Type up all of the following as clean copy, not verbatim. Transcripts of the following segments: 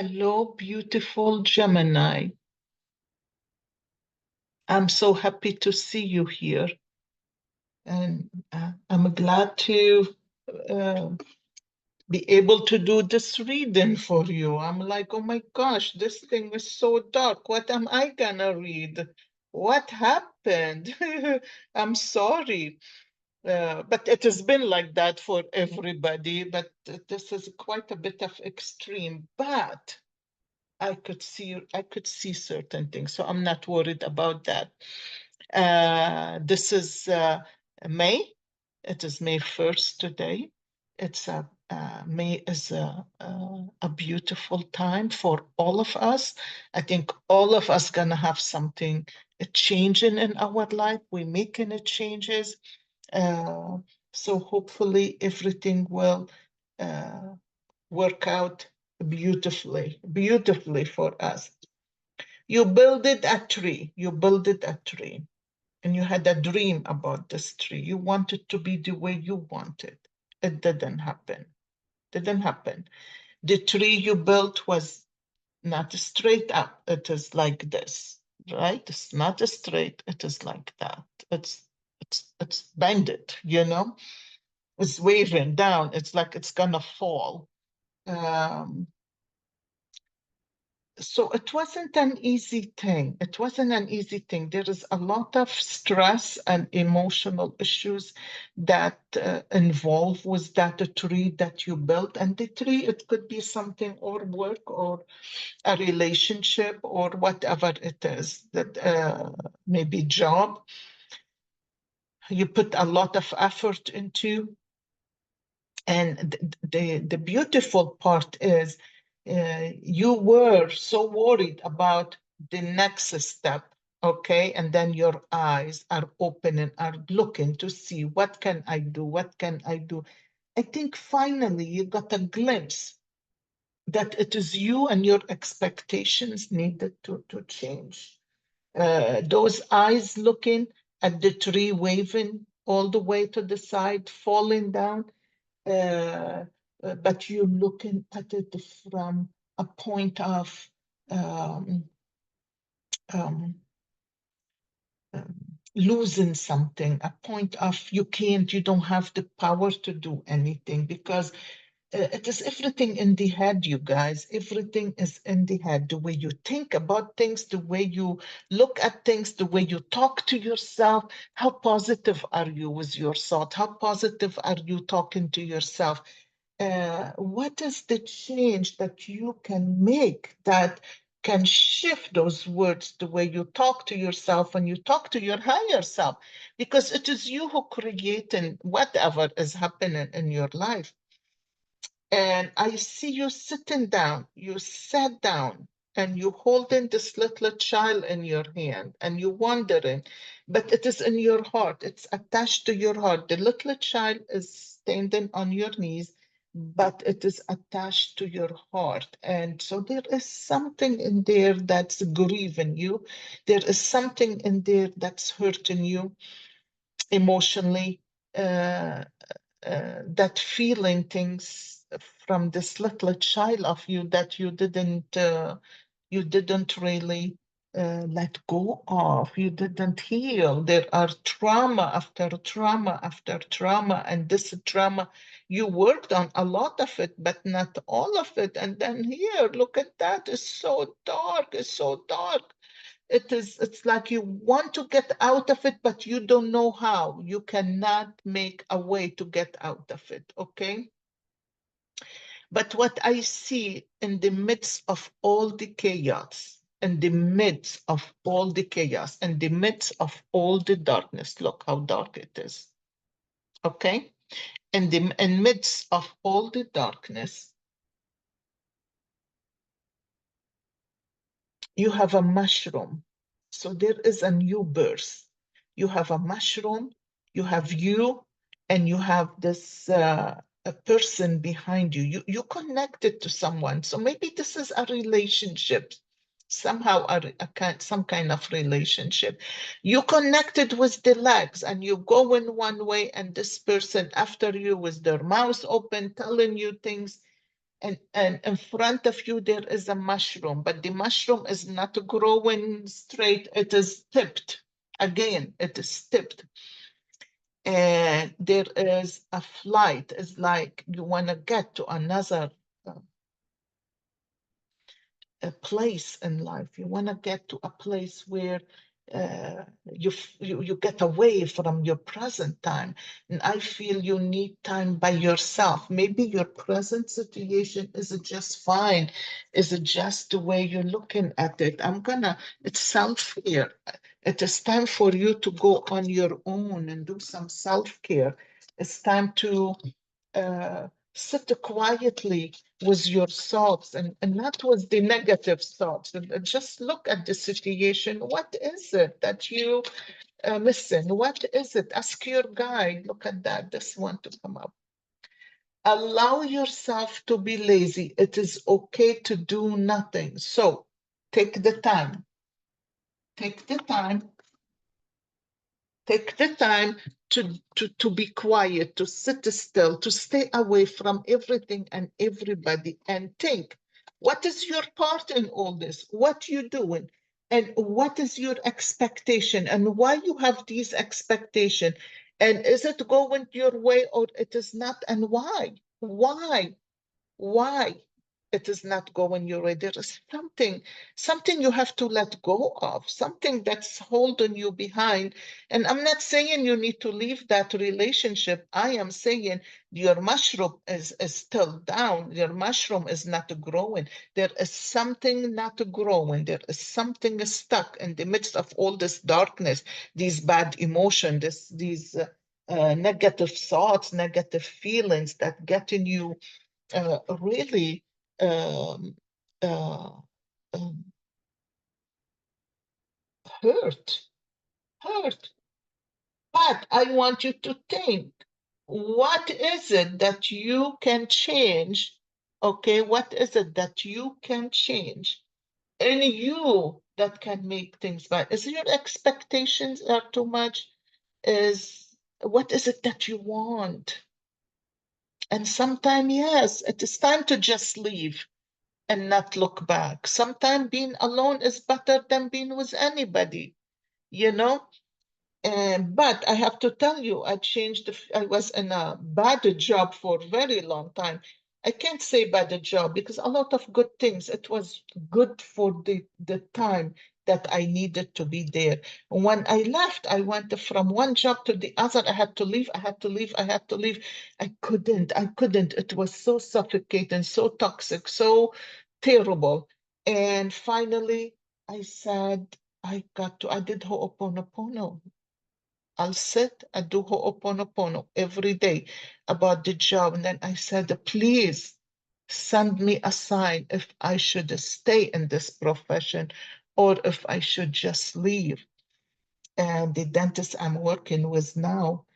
Hello, beautiful Gemini. I'm so happy to see you here. And I'm glad to uh, be able to do this reading for you. I'm like, oh my gosh, this thing is so dark. What am I gonna read? What happened? I'm sorry. But it has been like that for everybody, but this is quite a bit of extreme. But I could see certain things, so I'm not worried about that. This is May. It is May 1st today. It's a May is a beautiful time for all of us. I think all of us gonna have something changing in our life. We're making it changes. Uh, so hopefully everything will uh, work out beautifully for us. You builded a tree, you builded a tree, and you had a dream about this tree. You wanted to be the way you wanted. It didn't happen. Didn't happen. The tree you built was not straight up. It is like this, right? It's not straight. It is like that. It's bended, you know? It's waving down. It's like it's gonna fall. Um, so it wasn't an easy thing. It wasn't an easy thing. There is a lot of stress and emotional issues that involve with that tree that you built. And the tree, it could be something or work or a relationship or whatever it is, that maybe job you put a lot of effort into. And the beautiful part is you were so worried about the next step, okay? And then your eyes are open and are looking to see, what can I do? What can I do? I think finally you got a glimpse that it is you and your expectations needed to change. Those eyes looking at the tree waving all the way to the side, falling down, uh, but you're looking at it from a point of um, um, um, losing something, a point of you don't have the power to do anything because it is everything in the head, you guys. Everything is in the head. The way you think about things, the way you look at things, the way you talk to yourself. How positive are you with your thought? How positive are you talking to yourself? What is the change that you can make that can shift those words, the way you talk to yourself and you talk to your higher self? Because it is you who creating whatever is happening in your life. And I see you sitting down, you sat down and you holding this little child in your hand and you wondering, but it is in your heart, it's attached to your heart. The little child is standing on your knees, but it is attached to your heart. And so there is something in there that's grieving you. There is something in there that's hurting you emotionally. Uh, that feeling things from this little child of you that you didn't really let go of. You didn't heal. There are trauma after trauma after trauma, and this trauma you worked on a lot of it, but not all of it. And then here, look at that. It's so dark. It's so dark. It's like you want to get out of it, but you don't know how. You cannot make a way to get out of it, okay? But what I see in the midst of all the chaos, in the midst of all the chaos, in the midst of all the darkness, look how dark it is, okay? In midst of all the darkness, you have a mushroom. So there is a new birth. You have a mushroom, you have you, and you have this a person behind you. You connected to someone. So maybe this is a relationship, somehow some kind of relationship. You connected with the legs and you go in one way and this person after you with their mouth open telling you things and in front of you there is a mushroom, but the mushroom is not growing straight, it is tipped. Again, it is tipped. And there is a flight. It's like you want to get to another uh, a place in life. You want to get to a place where you get away from your present time. And I feel you need time by yourself. Maybe your present situation isn't just fine. Is it just the way you're looking at it? It's self-care. It is time for you to go on your own and do some self-care. It's time to uh, sit quietly with your thoughts and not with the negative thoughts. And just look at the situation. What is it that you missing? What is it? Ask your guide. Look at that. This one to come up. Allow yourself to be lazy. It is okay to do nothing. So take the time. Take the time. Take the time to be quiet, to sit still, to stay away from everything and everybody and think, what is your part in all this? What you doing? And what is your expectation? And why you have these expectation? And is it going your way or it is not? And why? Why it is not going your way? There is something you have to let go of, something that's holding you behind. And I'm not saying you need to leave that relationship. I am saying your mushroom is still down. Your mushroom is not growing. There is something not growing. There is something stuck in the midst of all this darkness, these bad emotions, these negative thoughts, negative feelings that get in you really um, uh, um, hurt, hurt. But I want you to think, what is it that you can change? Okay, what is it that you can change in you that can make things better? Is your expectations are too much? Is what is it that you want? And sometimes, yes, it is time to just leave and not look back. Sometimes being alone is better than being with anybody, you know? But I have to tell you, I was in a bad job for a very long time. I can't say bad job because a lot of good things. It was good for the time that I needed to be there. When I left, I went from one job to the other. I had to leave, I had to leave, I had to leave. I couldn't. It was so suffocating, so toxic, so terrible. And finally, I said, I did Ho'oponopono. I'll sit and do Ho'oponopono every day about the job. And then I said, please send me a sign if I should stay in this profession or if I should just leave. And the dentist I'm working with now,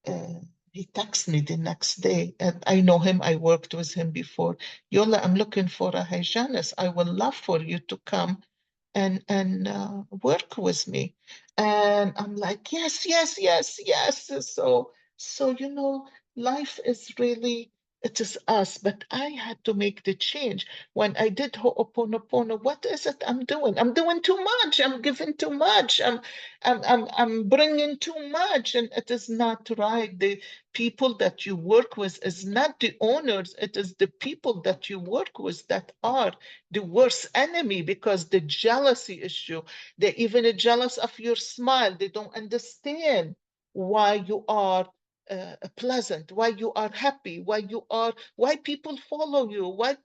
uh, he texts me the next day, and I know him, I worked with him before. Yola, I'm looking for a hygienist. I would love for you to come and work with me. And I'm like, yes, yes, yes, yes. So life is really, it is us. But I had to make the change. When I did Ho'oponopono, what is it I'm doing? I'm doing too much. I'm giving too much. I'm bringing too much, and it is not right. The people that you work with is not the owners. It is the people that you work with that are the worst enemy because the jealousy issue, they're even jealous of your smile. They don't understand why you are pleasant, why you are happy, why people follow you, why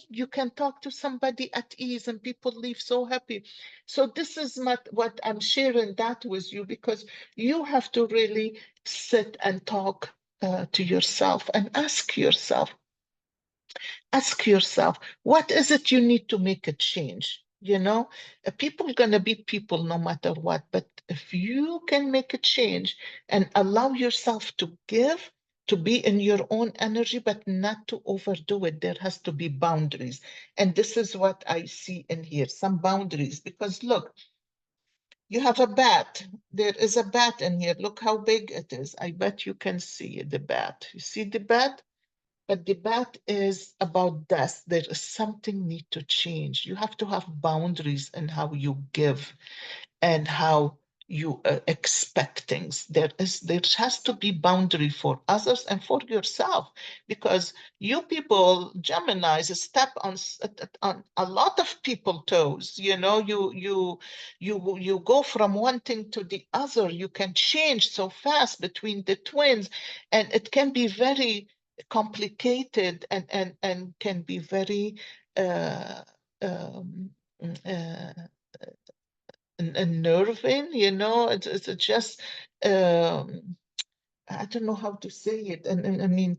you can talk to somebody at ease and people leave so happy. So this is what I'm sharing that with you because you have to really sit and talk to yourself and ask yourself, what is it you need to make a change? People are going to be people no matter what. But if you can make a change and allow yourself to give, to be in your own energy, but not to overdo it, there has to be boundaries. And this is what I see in here, some boundaries. Because look, you have a bat. There is a bat in here. Look how big it is. I bet you can see the bat. You see the bat? But the bad is about death. There is something need to change. You have to have boundaries in how you give and how you expect things. There has to be boundary for others and for yourself, because you people, Geminis, step on a lot of people toes. You know, you go from one thing to the other. You can change so fast between the twins, and it can be very complicated and can be very uh, um, uh, unnerving, you know. It's just um, I don't know how to say it, and I mean,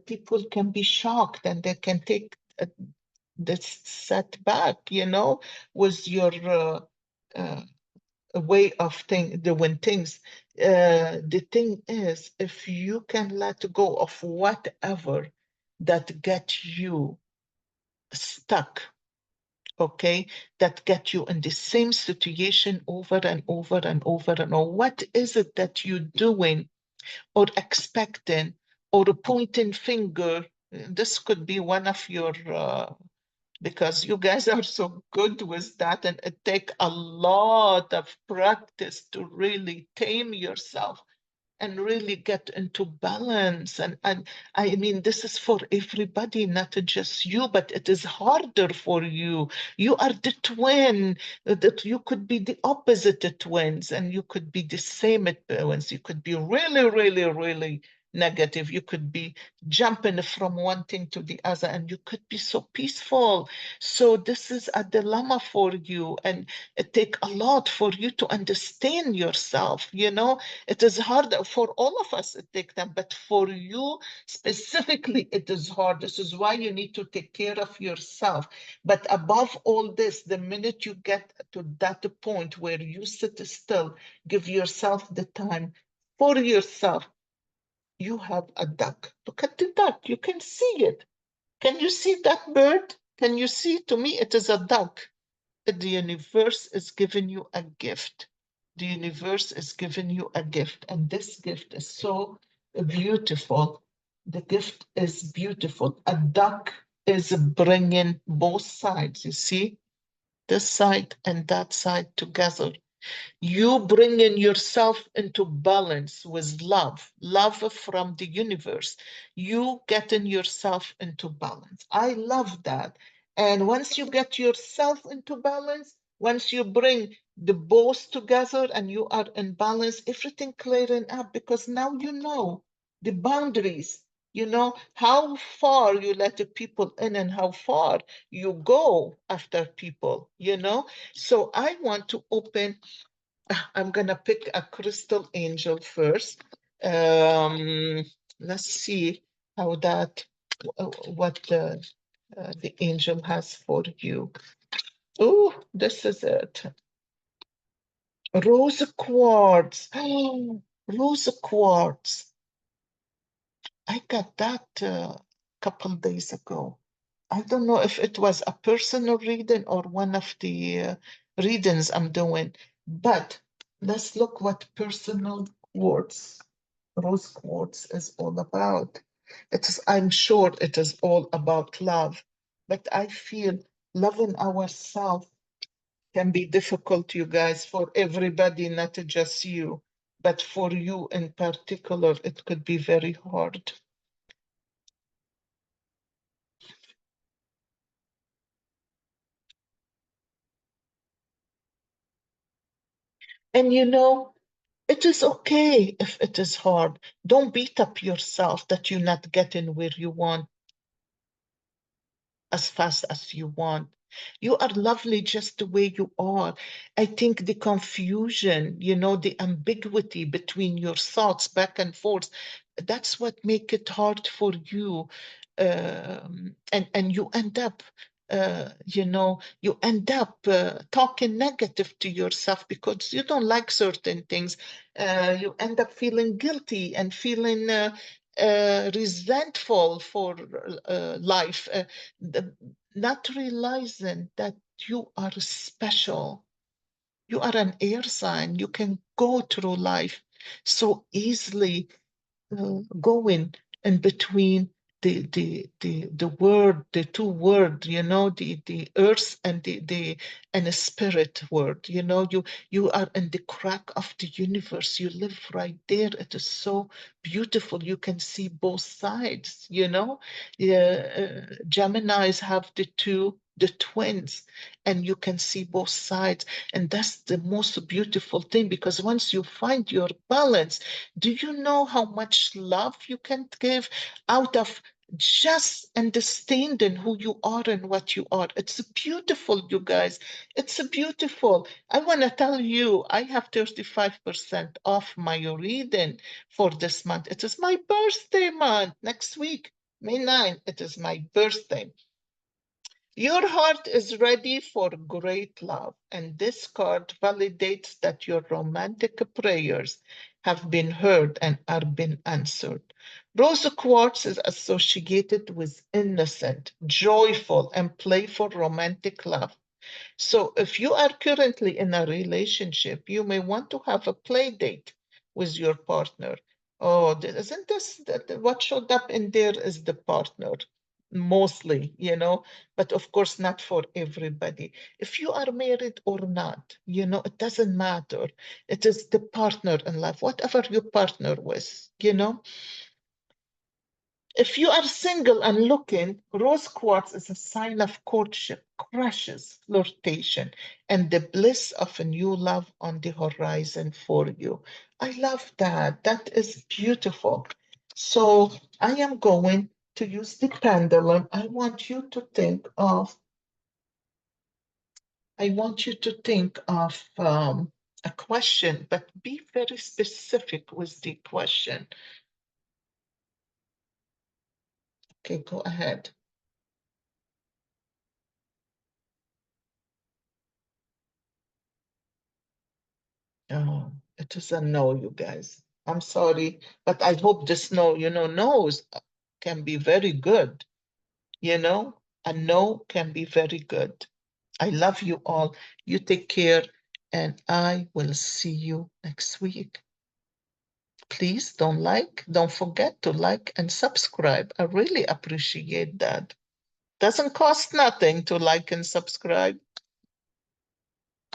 people can be shocked and they can take this setback, you know, with your uh, way of doing things. The thing is, if you can let go of whatever that gets you stuck, okay, that get you in the same situation over and over and over and over. What is it that you're doing or expecting or pointing finger? This could be one of your, because you guys are so good with that, and it take a lot of practice to really tame yourself and really get into balance. And I mean, this is for everybody, not just you, but it is harder for you. You are the twin, that you could be the opposite twins, and you could be the same twins. You could be really, really, really negative. You could be jumping from one thing to the other, and you could be so peaceful. So this is a dilemma for you, and it take a lot for you to understand yourself, you know. It is hard for all of us, it takes time, but for you specifically, it is hard. This is why you need to take care of yourself. But above all this, the minute you get to that point where you sit still, give yourself the time for yourself, you have a duck. Look at the duck. You can see it. Can you see that bird? Can you see? To me, it is a duck. The universe is giving you a gift. The universe is giving you a gift, and this gift is so beautiful. The gift is beautiful. A duck is bringing both sides, you see, this side and that side together. You bringing yourself into balance with love from the universe. You getting yourself into balance. I love that. And once you get yourself into balance, once you bring the both together and you are in balance, everything clearing up, because now you know the boundaries. You know how far you let the people in and how far you go after people, you know. So I want to open. I'm gonna pick a crystal angel first. Um, let's see how that, what the angel has for you. Oh, this is it. Rose quartz. Oh, rose quartz. I got that a couple days ago. I don't know if it was a personal reading or one of the readings I'm doing, but let's look what personal quartz, rose quartz is all about. It is, I'm sure it is all about love, but I feel loving ourselves can be difficult, you guys, for everybody, not just you, but for you in particular, it could be very hard. And you know, it is okay if it is hard. Don't beat up yourself that you're not getting where you want as fast as you want. You are lovely just the way you are. I think the confusion, you know, the ambiguity between your thoughts back and forth, that's what make it hard for you. And you end up, you know, you end up talking negative to yourself because you don't like certain things. You end up feeling guilty and feeling resentful for life. Not realizing that you are special. You are an air sign. You can go through life so easily, going in between. the word, the two word, the earth and the and a spirit word, you are in the crack of the universe. You live right there. It is so beautiful. You can see both sides. Yeah, Geminis have the twins, and you can see both sides. And that's the most beautiful thing, because once you find your balance, do you know how much love you can give out of just understanding who you are and what you are? It's beautiful, you guys. It's beautiful. I want to tell you, I have 35% off my reading for this month. It is my birthday month next week, May 9th. It is my birthday. Your heart is ready for great love, and this card validates that your romantic prayers have been heard and are being answered. Rose Quartz is associated with innocent, joyful, and playful romantic love. So if you are currently in a relationship, you may want to have a play date with your partner. Oh, isn't this what showed up in there is the partner mostly, but of course not for everybody. If you are married or not, it doesn't matter. It is the partner in life, whatever you partner with. If you are single and looking, rose quartz is a sign of courtship, crushes, flirtation, and the bliss of a new love on the horizon for you. I love that. That is beautiful. So I am going to use the pendulum. I want you to think of a question, but be very specific with the question. Okay, go ahead. Oh, it is a no, you guys. I'm sorry, but I hope this no, no's can be very good. A no can be very good. I love you all. You take care, and I will see you next week. Please don't forget to like and subscribe. I really appreciate that. Doesn't cost nothing to like and subscribe.